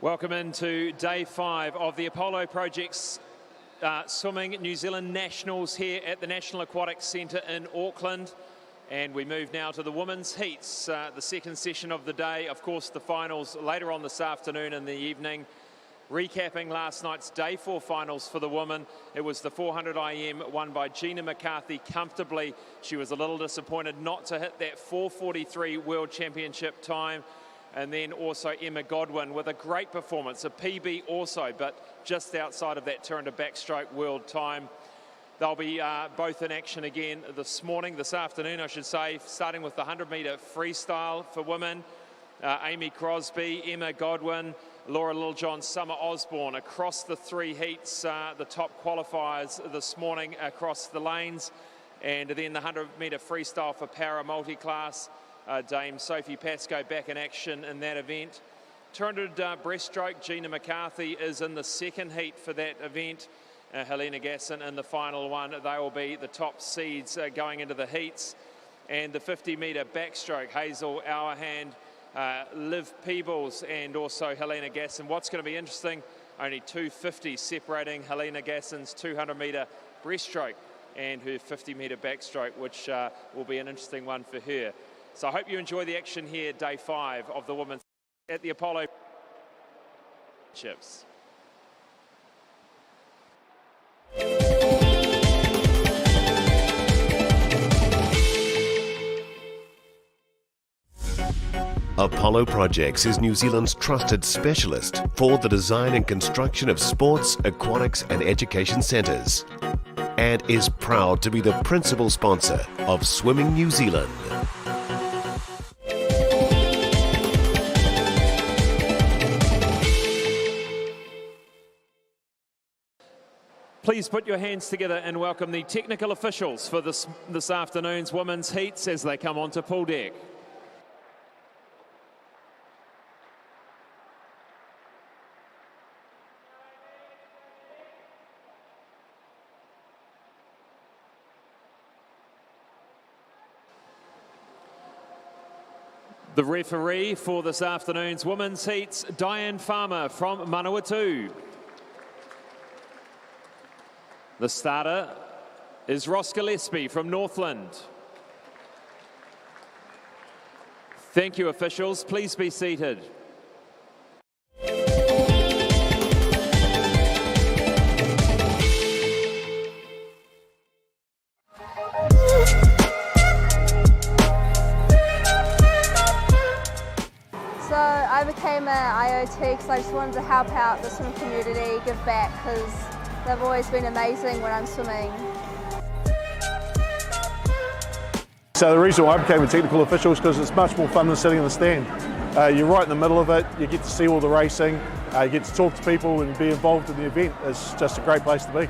Welcome into day 5 of the Apollo Project's Swimming New Zealand Nationals here at the National Aquatic Centre in Auckland. And we move now to the women's heats, the second session of the day. Of course, the finals later on this afternoon in the evening. Recapping last night's day 4 finals for the women, it was the 400 IM won by Gina McCarthy comfortably. She was a little disappointed not to hit that 4:43 World Championship time. And then also Emma Godwin with a great performance, a PB also, but just outside of that 200 backstroke world time. They'll be both in action again this afternoon, I should say, starting with the 100-metre freestyle for women. Amy Crosby, Emma Godwin, Laura Littlejohn, Summer Osborne across the 3 heats, the top qualifiers this morning across the lanes. And then the 100-metre freestyle for para multi-class. Dame Sophie Pascoe back in action in that event. 200 breaststroke, Gina McCarthy is in the second heat for that event. Helena Gasson in the final one. They will be the top seeds going into the heats. And the 50-metre backstroke, Hazel Auerhand, Liv Peebles and also Helena Gasson. What's going to be interesting, only 250 separating Helena Gasson's 200-metre breaststroke and her 50-metre backstroke, which will be an interesting one for her. So I hope you enjoy the action here, day 5 of the women's at the Apollo Championships. Apollo Projects is New Zealand's trusted specialist for the design and construction of sports, aquatics and education centres, and is proud to be the principal sponsor of Swimming New Zealand. Please put your hands together and welcome the technical officials for this afternoon's women's heats as they come onto pool deck. The referee for this afternoon's women's heats, Diane Farmer from Manawatu. The starter is Ross Gillespie from Northland. Thank you, officials. Please be seated. So I became an IoT because I just wanted to help out the swim community, give back, because they've always been amazing when I'm swimming. So the reason why I became a technical official is because it's much more fun than sitting in the stand. You're right in the middle of it, you get to see all the racing, you get to talk to people and be involved in the event. It's just a great place to be.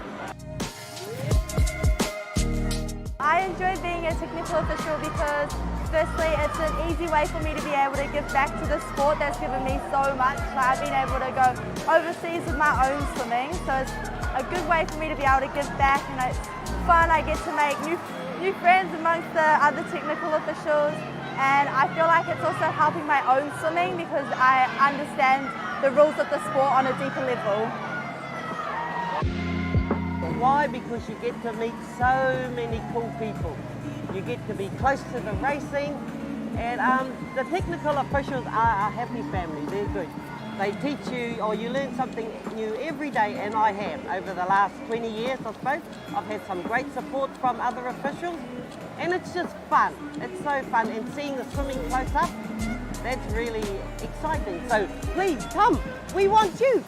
I enjoy being a technical official because firstly it's an easy way for me to be able to give back to the sport that's given me so much. I've been able to go overseas with my own swimming, so it's a good way for me to be able to give back, and it's fun. I get to make new friends amongst the other technical officials, and I feel like it's also helping my own swimming because I understand the rules of the sport on a deeper level. Why? Because you get to meet so many cool people. You get to be close to the racing, and the technical officials are a happy family. They're good. They teach you, or you learn something new every day, and I have. Over the last 20 years, I suppose, I've had some great support from other officials, and it's just fun. It's so fun, and seeing the swimming close up, that's really exciting. So please come, we want you.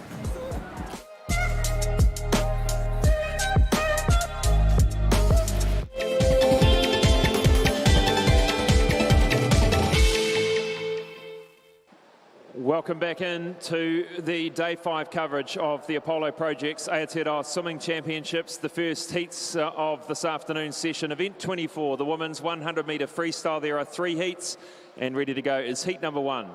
Welcome back into the day 5 coverage of the Apollo Project's Aotearoa Swimming Championships, the first heats of this afternoon's session. Event 24, the women's 100-metre freestyle. There are 3 heats, and ready to go is heat number 1.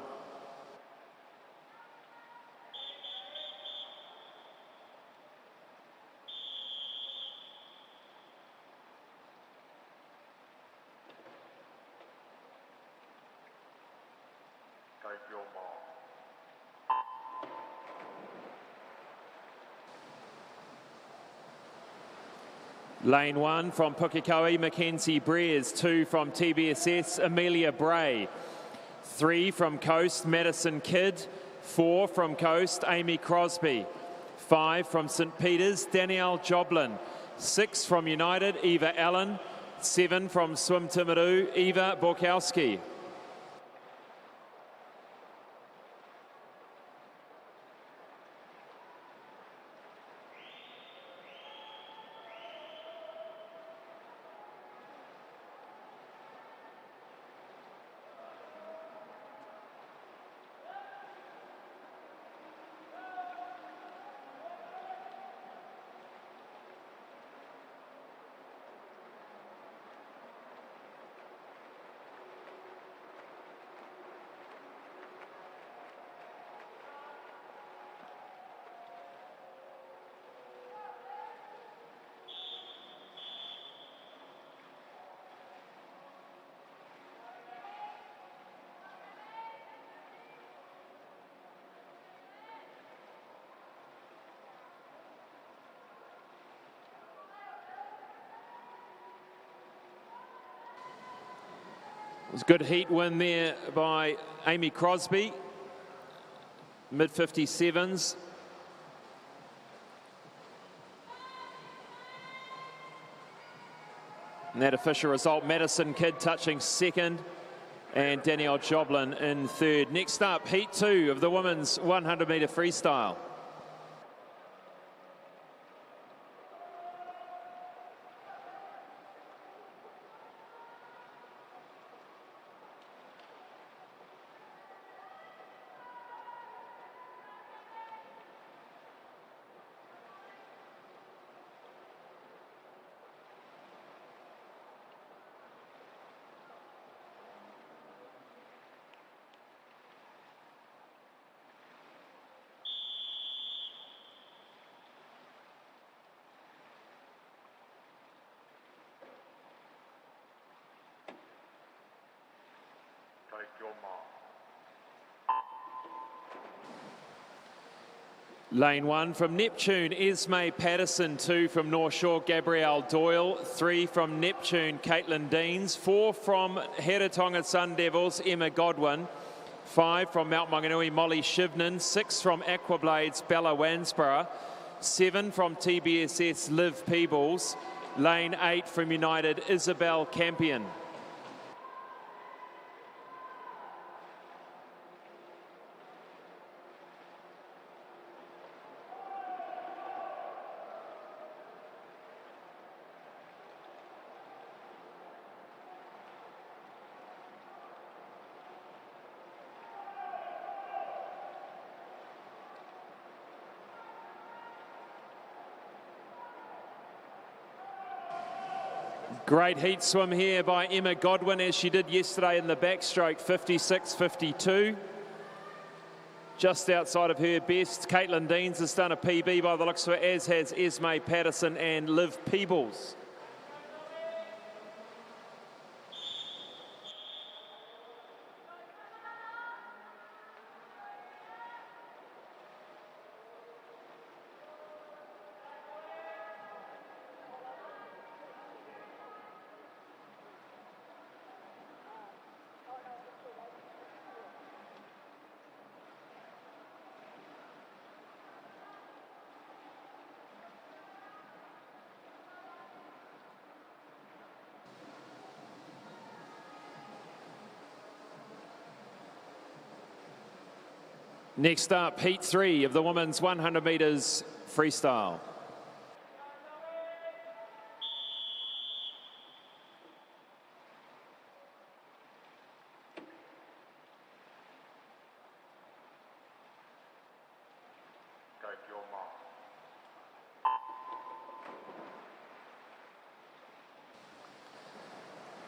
Take your mark. Lane 1 from Pukekohe, Mackenzie Breers. 2 from TBSS, Amelia Bray. 3 from Coast, Madison Kidd. 4 from Coast, Amy Crosby. 5 from St Peters, Danielle Joblin. 6 from United, Eva Allen. 7 from Swim Timaru, Eva Borkowski. It was a good heat win there by Amy Crosby, mid-57s. And that official result, Madison Kidd touching second and Danielle Joblin in third. Next up, heat 2 of the women's 100-metre freestyle. Lane 1 from Neptune, Esme Patterson. 2 from North Shore, Gabrielle Doyle. 3 from Neptune, Caitlin Deans. 4 from Heratonga Sun Devils, Emma Godwin. 5 from Mount Maunganui, Molly Shivnan. 6 from Aquablades, Bella Wansborough. 7 from TBSS, Liv Peebles. Lane 8 from United, Isabel Campion. Great heat swim here by Emma Godwin, as she did yesterday in the backstroke, 56.52. Just outside of her best. Caitlin Deans has done a PB by the looks of it, as has Esme Patterson and Liv Peebles. Next up, heat 3 of the women's 100 metres freestyle.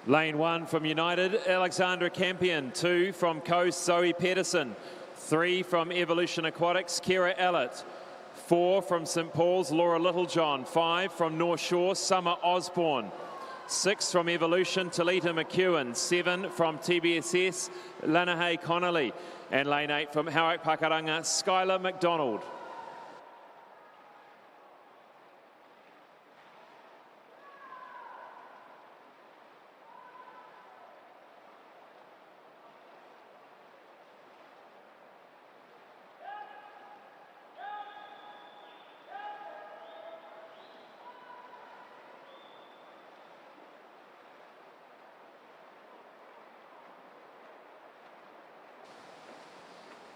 Lane 1 from United, Alexandra Campion. 2 from Coast, Zoe Pedersen. 3 from Evolution Aquatics, Kira Ellett. 4 from St Paul's, Laura Littlejohn. 5 from North Shore, Summer Osborne. 6 from Evolution, Talita McEwen. 7 from TBSS, Lanahay Connolly. And lane 8 from Hauek Pakaranga, Skylar McDonald.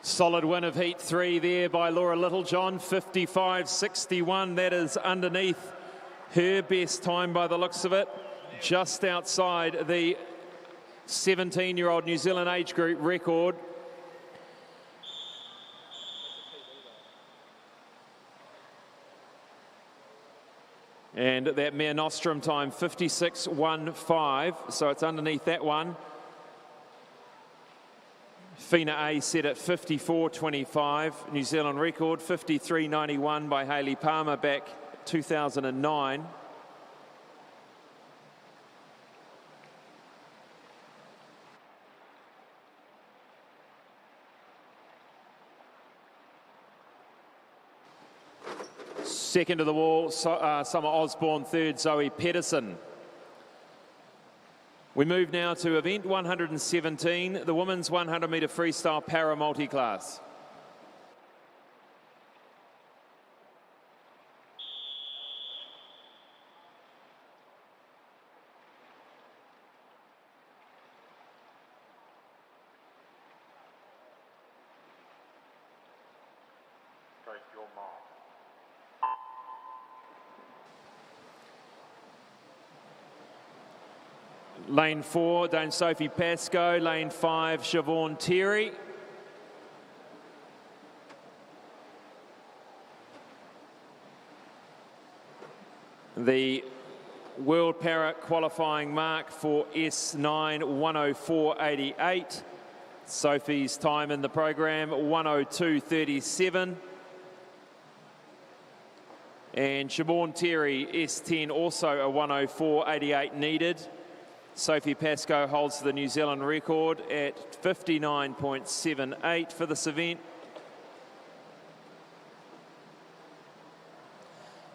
Solid win of heat 3 there by Laura Littlejohn, 55.61. That is underneath her best time by the looks of it, just outside the 17-year-old New Zealand age group record. And that Mare Nostrum time, 56.15, so it's underneath that one. Fina A set at 54.25, New Zealand record, 53.91 by Hayley Palmer back 2009. Second to the wall, Summer Osborne, third, Zoe Pedersen. We move now to event 117, the women's 100-metre freestyle para multi-class. Lane 4, Dame Sophie Pascoe. Lane 5, Siobhan Terry. The World Para qualifying mark for S9, 104.88. Sophie's time in the program, 102.37. And Siobhan Terry, S10, also a 104.88 needed. Sophie Pascoe holds the New Zealand record at 59.78 for this event.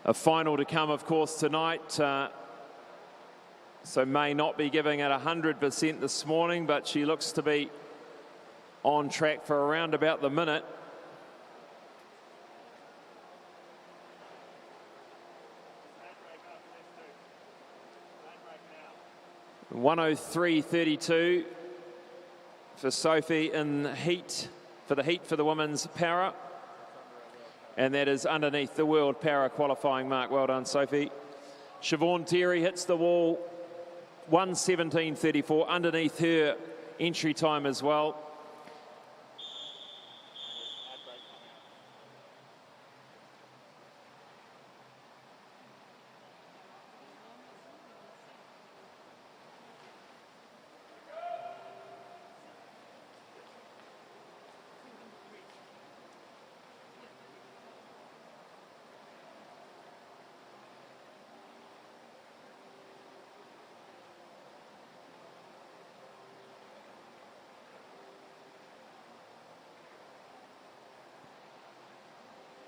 A final to come, of course, tonight. So may not be giving it 100% this morning, but she looks to be on track for around about the minute. 103.32 for Sophie in heat, for the women's para. And that is underneath the World Para qualifying mark. Well done, Sophie. Siobhan Terry hits the wall, 117.34, underneath her entry time as well.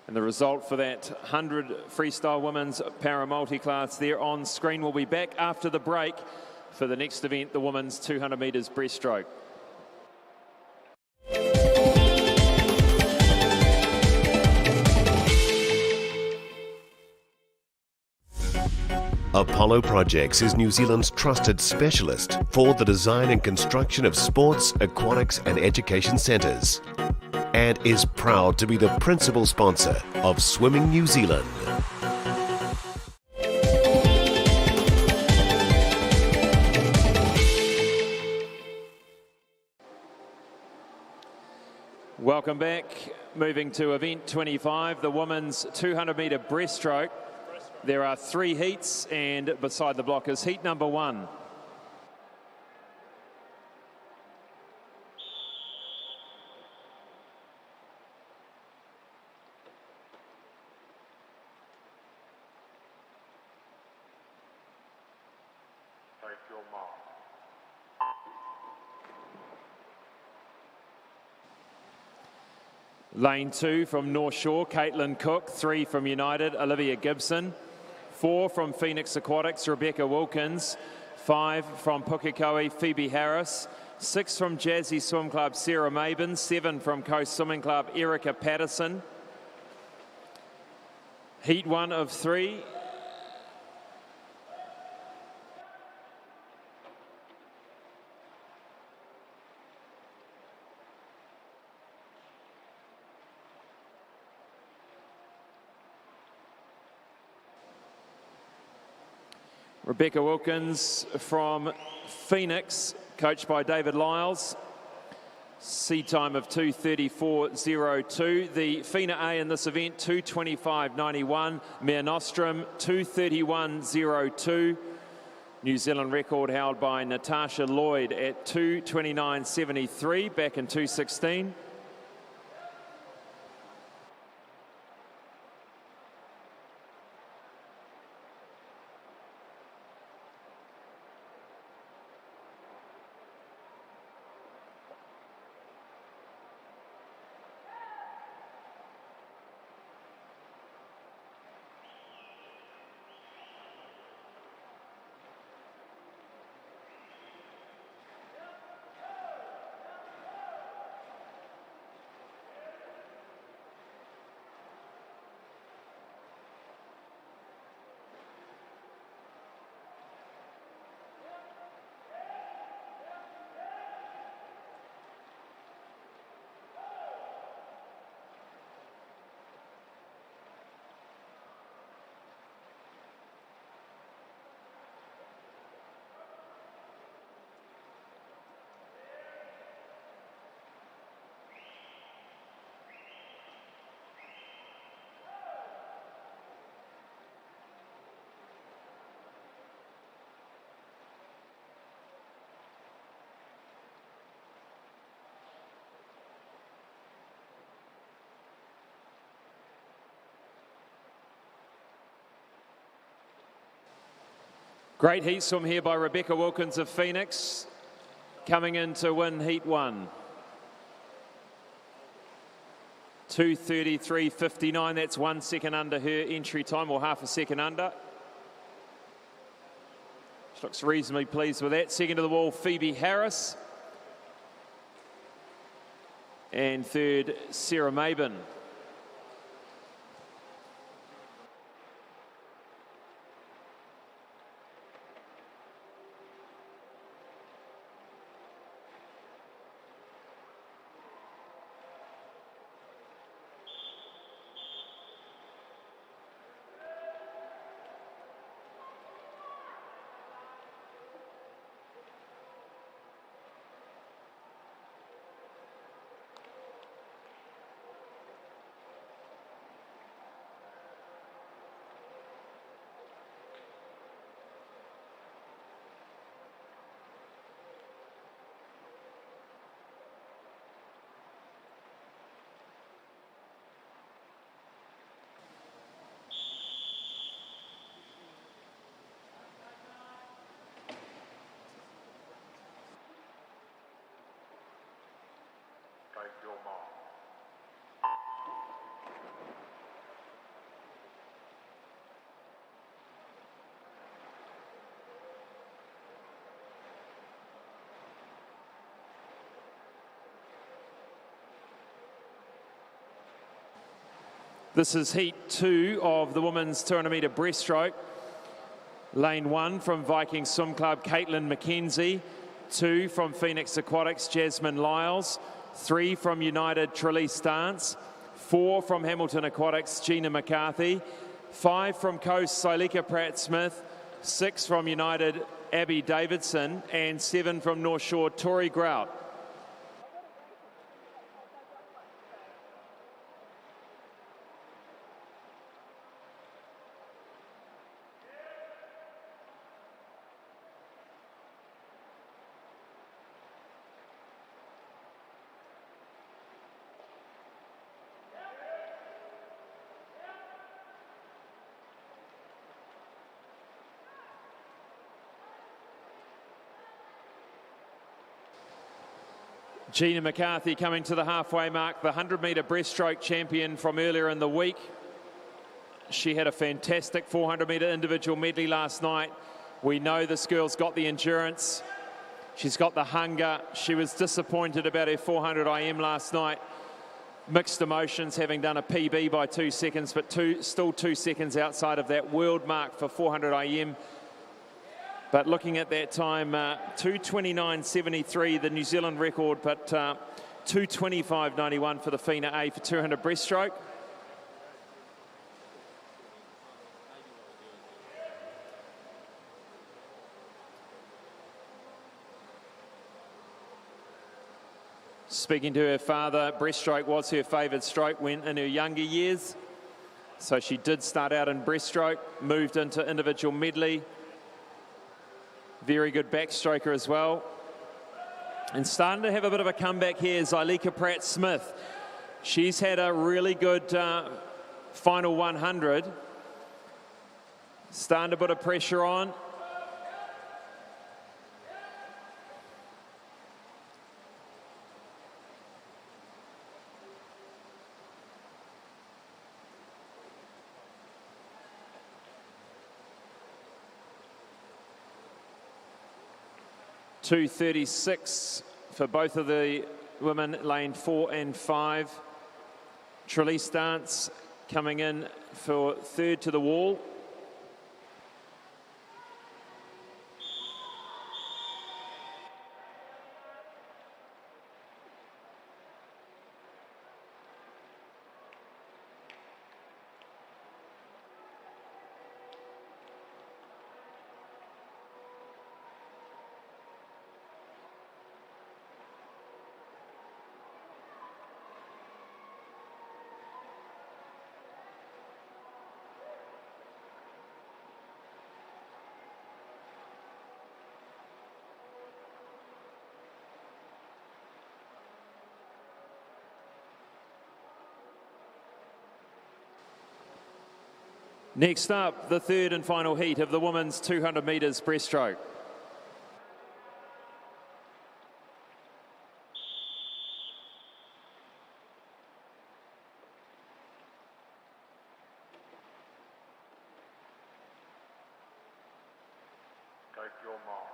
And the result for that 100 freestyle women's para multi-class there on screen. Will be back after the break for the next event, the women's 200 metres breaststroke. Apollo Projects is New Zealand's trusted specialist for the design and construction of sports, aquatics and education centres, and is proud to be the principal sponsor of Swimming New Zealand. Welcome back. Moving to event 25, the women's 200 metre breaststroke. There are 3 heats, and beside the block is heat number 1. Lane 2 from North Shore, Caitlin Cook. 3 from United, Olivia Gibson. 4 from Phoenix Aquatics, Rebecca Wilkins. 5 from Pukekohe, Phoebe Harris. 6 from Jazzy Swim Club, Sarah Mabin. 7 from Coast Swimming Club, Erica Patterson. Heat 1 of 3. Rebecca Wilkins from Phoenix, coached by David Lyles. Seed time of 2:34.02. The FINA A in this event, 2:25.91. Mare Nostrum, 2:31.02. New Zealand record held by Natasha Lloyd at 2:29.73 back in 2016. Great heat swim here by Rebecca Wilkins of Phoenix, coming in to win heat 1. 2:33.59, that's 1 second under her entry time, or half a second under. She looks reasonably pleased with that. Second to the wall, Phoebe Harris. And third, Sarah Mabin. This is heat 2 of the women's 200 metre breaststroke. Lane 1 from Viking Swim Club, Caitlin McKenzie. 2 from Phoenix Aquatics, Jasmine Lyles. 3 from United, Trelise Dance. 4 from Hamilton Aquatics, Gina McCarthy. 5 from Coast, Sileka Pratt-Smith. 6 from United, Abby Davidson. And 7 from North Shore, Tori Grout. Gina McCarthy coming to the halfway mark, the 100 metre breaststroke champion from earlier in the week. She had a fantastic 400 metre individual medley last night. We know this girl's got the endurance. She's got the hunger. She was disappointed about her 400 IM last night. Mixed emotions, having done a PB by 2 seconds, but still 2 seconds outside of that world mark for 400 IM. But looking at that time, 2:29.73, the New Zealand record, but 2:25.91 for the FINA A for 200 breaststroke. Speaking to her father, breaststroke was her favoured stroke when in her younger years. So she did start out in breaststroke, moved into individual medley. Very good backstroker as well. And starting to have a bit of a comeback here is Ilika Pratt-Smith. She's had a really good final 100. Starting to put a pressure on. .236 for both of the women, lane 4 and 5. Trelise Dance coming in for third to the wall. Next up, the third and final heat of the women's 200 metres breaststroke. Go for your mark.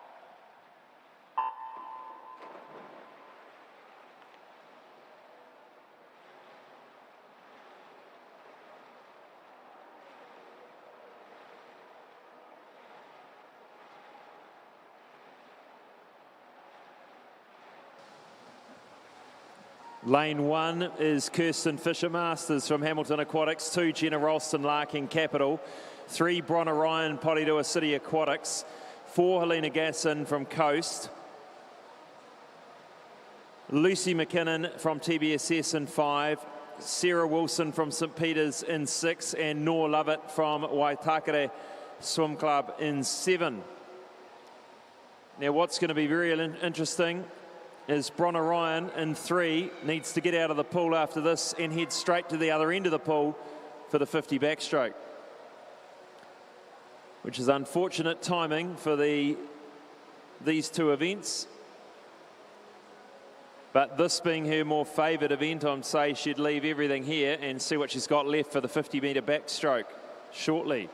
Lane 1 is Kirsten Fisher-Masters from Hamilton Aquatics, 2 Jenna Ralston Larking Capital, 3 Bronner Ryan Porirua City Aquatics, 4 Helena Gasson from Coast, Lucy McKinnon from TBSS in 5, Sarah Wilson from St Peters in 6, and Nor Lovett from Waitakere Swim Club in 7. Now what's going to be very interesting is Bronner Ryan in 3 needs to get out of the pool after this and head straight to the other end of the pool for the 50 backstroke, which is unfortunate timing for these two events. But this being her more favoured event, I'd say she'd leave everything here and see what she's got left for the 50 metre backstroke shortly.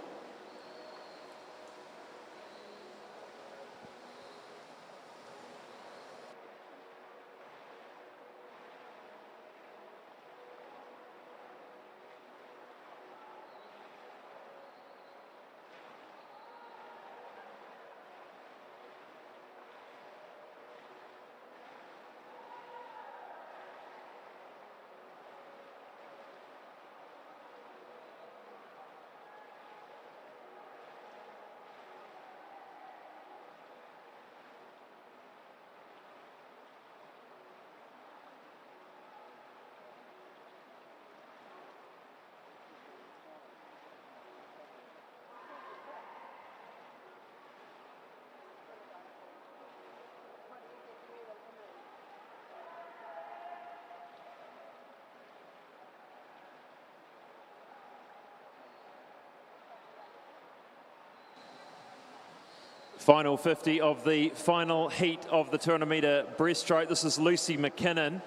Final 50 of the final heat of the 200 metre breaststroke. This is Lucy McKinnon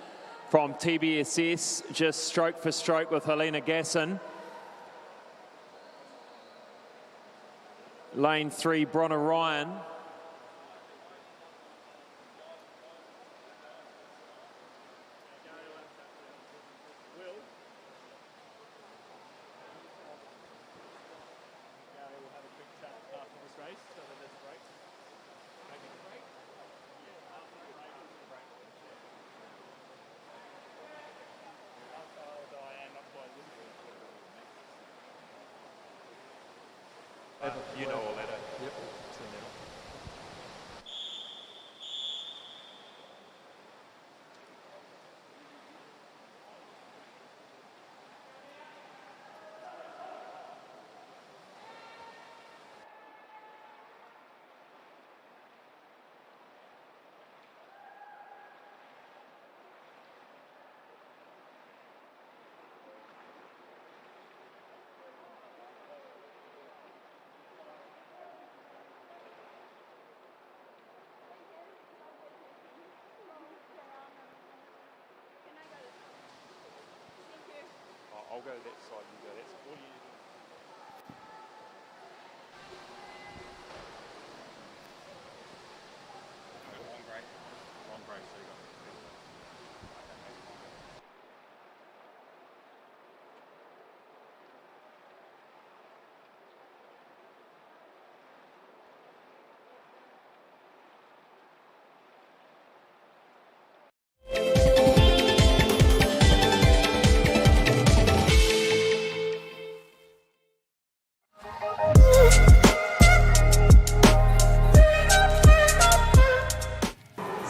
from TBSS, just stroke for stroke with Helena Gasson. Lane 3, Bronner Ryan. You know all that. Yep. I'll go that side, you go that side. All you long break, so you got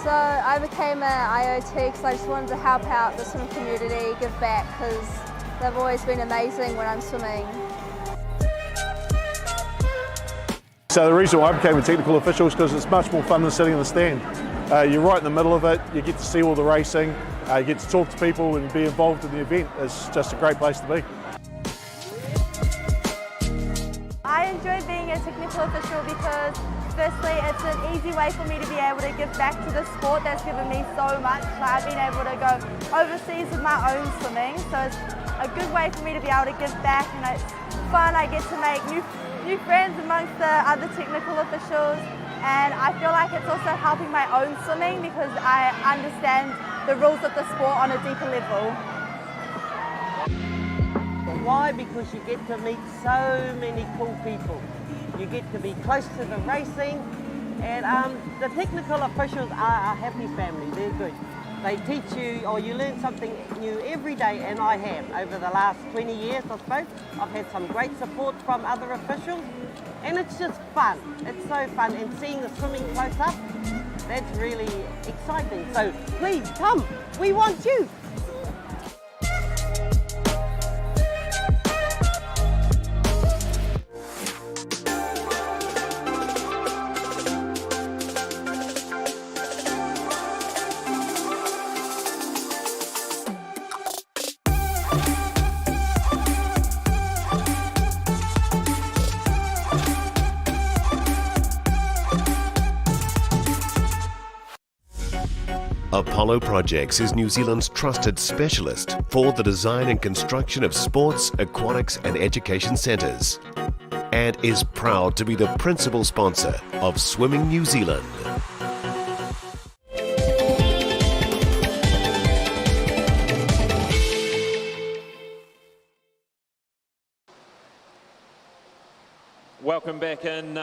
So I became an IOT because I just wanted to help out the swimming community, give back, because they've always been amazing when I'm swimming. So the reason why I became a technical official is because it's much more fun than sitting in the stand. You're right in the middle of it, you get to see all the racing, you get to talk to people and be involved in the event. It's just a great place to be. I enjoy being a technical official because firstly it's an easy way for me to be able to give back to the sport that's given me so much. I've been able to go overseas with my own swimming, so it's a good way for me to be able to give back, and it's fun. I get to make new friends amongst the other technical officials, and I feel like it's also helping my own swimming because I understand the rules of the sport on a deeper level. Why? Because you get to meet so many cool people. You get to be close to the racing, and the technical officials are a happy family. They're good. They teach you, or you learn something new every day, and I have. Over the last 20 years, I suppose, I've had some great support from other officials, and it's just fun. It's so fun, and seeing the swimming close up, that's really exciting. So please come, we want you. Apollo Projects is New Zealand's trusted specialist for the design and construction of sports, aquatics and education centres, and is proud to be the principal sponsor of Swimming New Zealand. Welcome back in,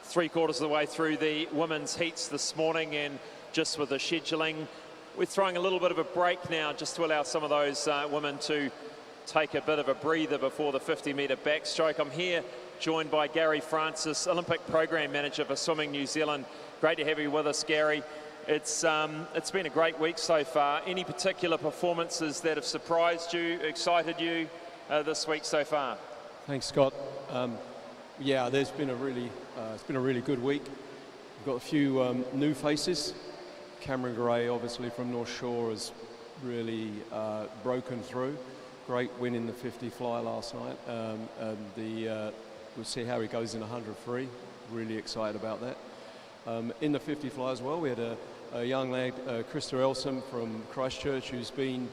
3/4 of the way through the women's heats this morning, and just with the scheduling, we're throwing a little bit of a break now just to allow some of those women to take a bit of a breather before the 50-metre backstroke. I'm here joined by Gary Francis, Olympic Program Manager for Swimming New Zealand. Great to have you with us, Gary. It's been a great week so far. Any particular performances that have surprised you, excited you this week so far? Thanks, Scott. Yeah, there's been it's been a really good week. We've got a few new faces. Cameron Gray, obviously from North Shore, has really broken through. Great win in the 50 fly last night. We'll see how he goes in 100 free. Really excited about that. In the 50 fly as well, we had a young lad, Krista Elson from Christchurch, who's been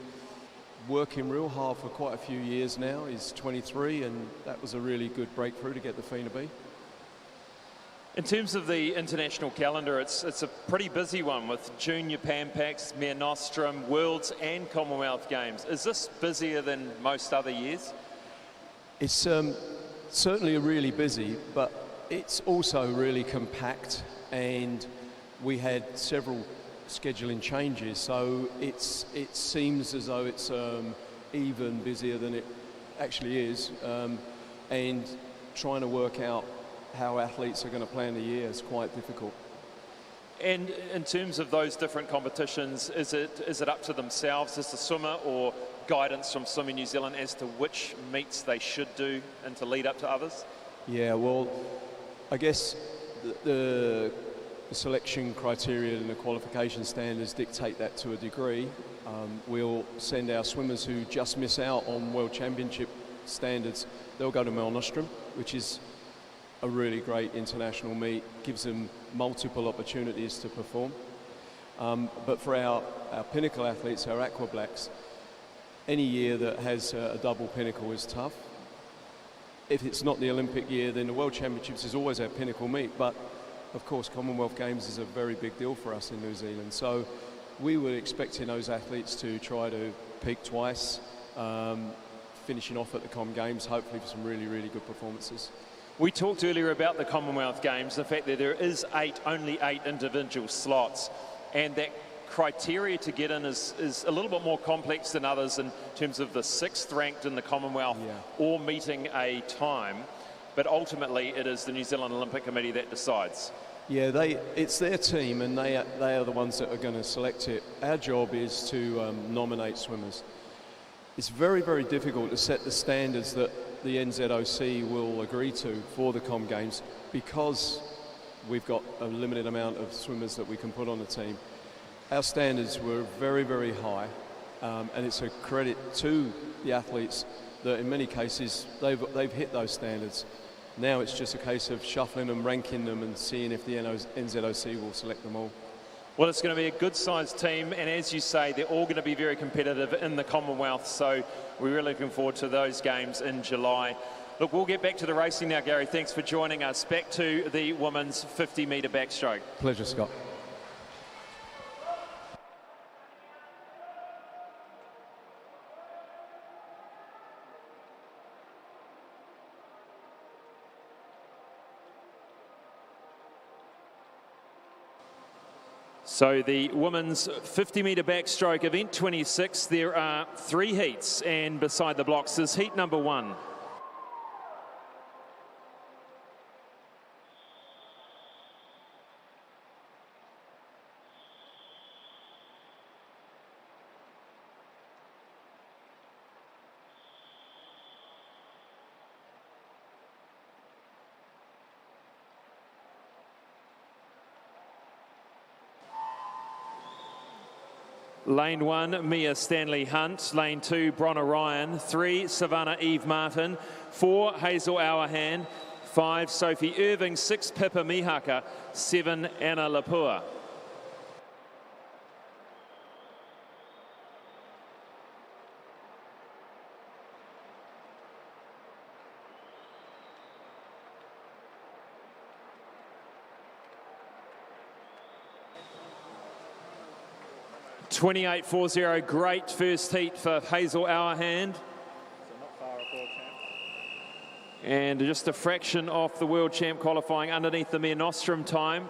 working real hard for quite a few years now. He's 23, and that was a really good breakthrough to get the FINA B. In terms of the international calendar, it's a pretty busy one with Junior Pan Pacs, Mare Nostrum, Worlds and Commonwealth Games. Is this busier than most other years? It's certainly really busy, but it's also really compact, and we had several scheduling changes, so it seems as though it's even busier than it actually is, and trying to work out how athletes are going to plan the year is quite difficult. And in terms of those different competitions, is it up to themselves as the swimmer, or guidance from Swimming New Zealand as to which meets they should do and to lead up to others? Yeah, well, I guess the selection criteria and the qualification standards dictate that to a degree. We'll send our swimmers who just miss out on World Championship standards, they'll go to Mare Nostrum, which is a really great international meet, gives them multiple opportunities to perform. But for our pinnacle athletes, our Aqua Blacks, any year that has a double pinnacle is tough. If it's not the Olympic year, then the World Championships is always our pinnacle meet. But of course, Commonwealth Games is a very big deal for us in New Zealand. So we were expecting those athletes to try to peak twice, finishing off at the Com Games, hopefully for some really, really good performances. We talked earlier about the Commonwealth Games, the fact that there is only eight individual slots, and that criteria to get in is a little bit more complex than others in terms of the sixth ranked in the Commonwealth or meeting a time. But ultimately, it is the New Zealand Olympic Committee that decides. Yeah, it's their team, and they are the ones that are going to select it. Our job is to nominate swimmers. It's very, very difficult to set the standards that the NZOC will agree to for the Com Games because we've got a limited amount of swimmers that we can put on the team. Our standards were very, very high, and it's a credit to the athletes that in many cases they've hit those standards. Now it's just a case of shuffling them, ranking them, and seeing if the NZOC will select them all. Well, it's going to be a good-sized team, and as you say, they're all going to be very competitive in the Commonwealth, so we're really looking forward to those games in July. Look, we'll get back to the racing now, Gary. Thanks for joining us. Back to the women's 50-metre backstroke. Pleasure, Scott. So the women's 50-metre backstroke, event 26, there are 3 heats, and beside the blocks is heat number 1. Lane 1, Mia Stanley Hunt. Lane 2, Bronner Ryan. 3, Savannah Eve Martin. 4, Hazel Auerhand. 5, Sophie Irving. 6, Pippa Mihaka. 7, Anna Lapua. .28.40, great first heat for Hazel Auerhand. And just a fraction off the world champ qualifying underneath the Mare Nostrum time.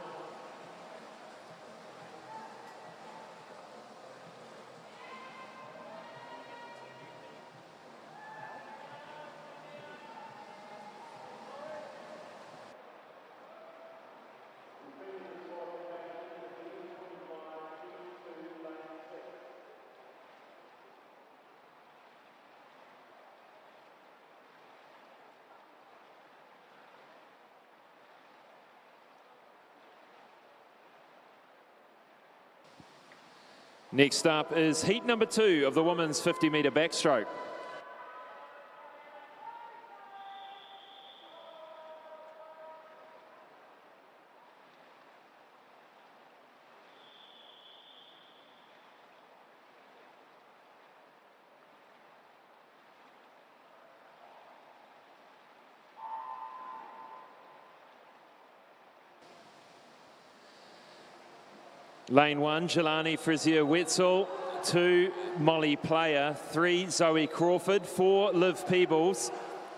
Next up is heat number 2 of the women's 50-metre backstroke. Lane 1, Jelani Frazier-Wetzel. 2, Molly Player. 3, Zoe Crawford. 4, Liv Peebles.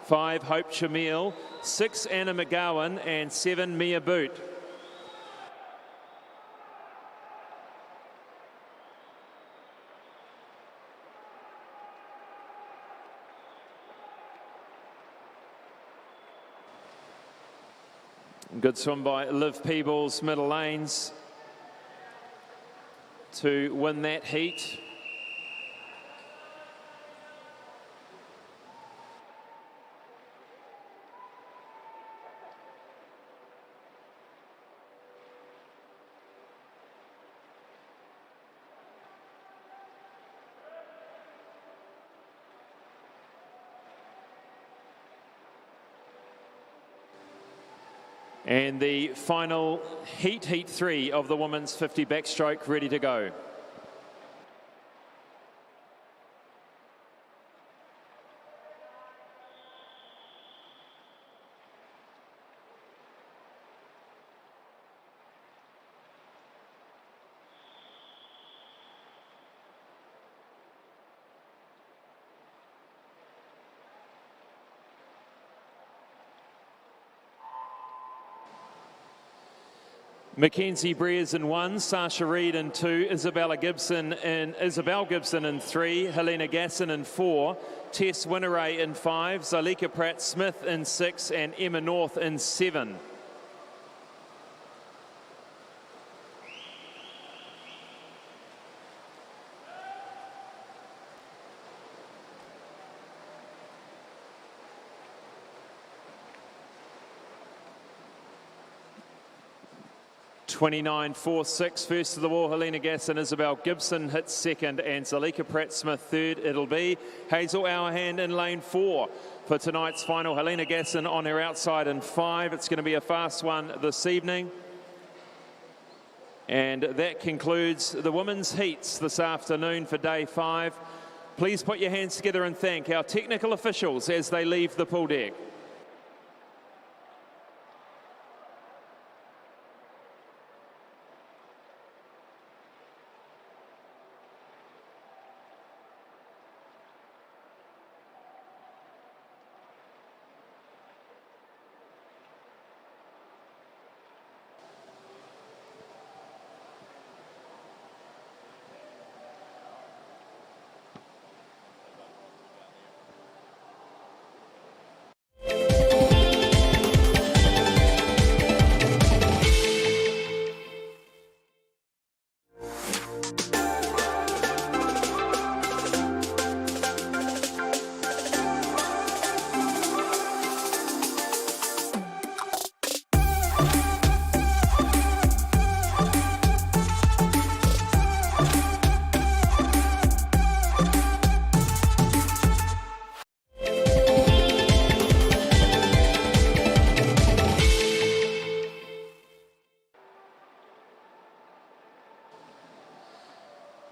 5, Hope Chamil. 6, Anna McGowan. And 7, Mia Boot. Good swim by Liv Peebles, middle lanes, to win that heat. And the final heat 3 of the women's 50 backstroke ready to go. Mackenzie Breers in 1, Sasha Reid in 2, Isabel Gibson in 3, Helena Gasson in 4, Tess Winneray in 5, Zalika Pratt-Smith in 6, and Emma North in 7. (29.46) first to the wall, Helena Gasson, Isabel Gibson hits second, and Zalika Pratt-Smith third. It'll be Hazel Hourhand in lane 4 for tonight's final. Helena Gasson on her outside in 5. It's going to be a fast one this evening. And that concludes the women's heats this afternoon for day 5. Please put your hands together and thank our technical officials as they leave the pool deck.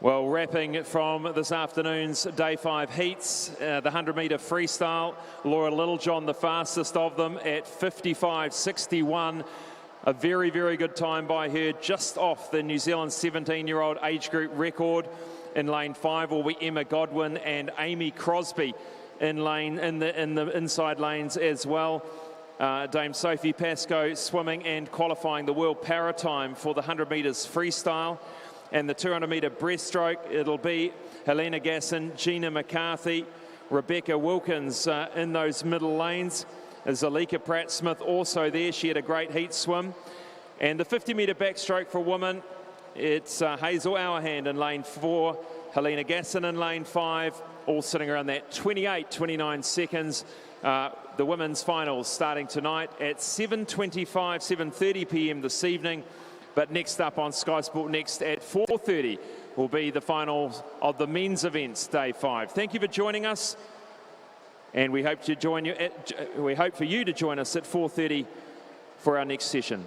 Well, wrapping from this afternoon's day 5 heats, the 100-metre freestyle, Laura Littlejohn, the fastest of them at 55.61. A very, very good time by her, just off the New Zealand 17-year-old age group record. In lane 5 will be Emma Godwin and Amy Crosby in the inside lanes as well. Dame Sophie Pascoe swimming and qualifying the world para time for the 100 metres freestyle. And the 200-metre breaststroke, it'll be Helena Gasson, Gina McCarthy, Rebecca Wilkins in those middle lanes. Zalika Pratt-Smith also there. She had a great heat swim. And the 50-metre backstroke for women, it's Hazel Hourhand in lane 4, Helena Gasson in lane 5, all sitting around that 28-29 seconds. The women's finals starting tonight at 7:30 p.m. this evening. But next up on Sky Sport Next at 4:30 will be the finals of the men's events, day 5. Thank you for joining us, and we hope for you to join us at 4:30 for our next session.